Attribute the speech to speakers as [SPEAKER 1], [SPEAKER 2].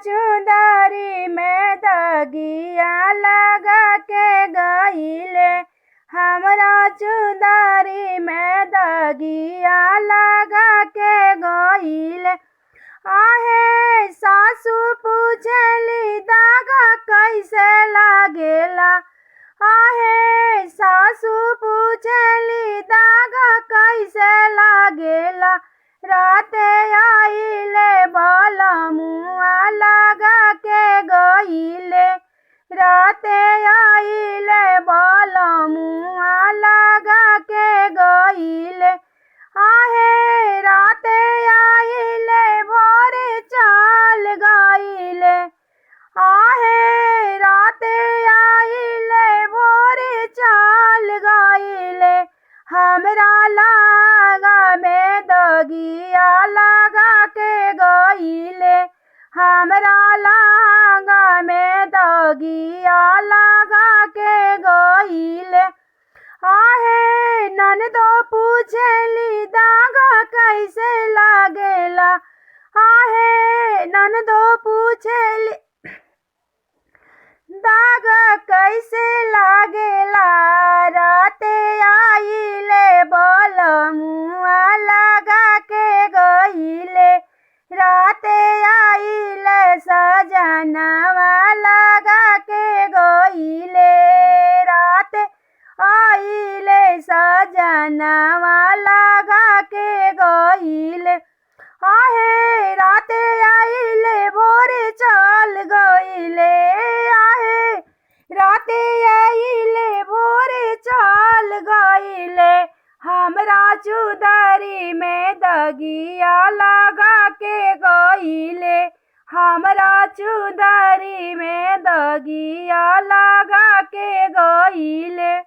[SPEAKER 1] चुंदरी में दगिया लगा के गइले, हमरा चुंदरी में दगिया लगा के गइले। आहे सासू पूछली दागा कैसे लागेला, आहे सासू पूछली दागा कैसे लागेला। राते आइले बलमुआ लगा के गइले, राते आइले बलमुआ लगा के गइले। आहे राते आइले भोरे चल गइले, आहे राते आइले भोरे चल गइले। हमरा लागा में दगिया लगा के गइले, हमरा लागा में दगिया लगा के गइले। आहे ननदो पूछली दागा कैसे लागेला, आहे ननदो पूछली दागा कैसे लागेला। राते आइले बलमुआ लगा के गइले, राते आइले सजनवा लगा के गइले, राते आइले सजनवा लगा के गइले। आहे राते आइले भोरे चल गइले, आहे राते आइले भोरे चल गइले। हमरा चुंदरी में दगिया लगा के गइले, हमरा चुंदरी में दगिया लगा के गइले।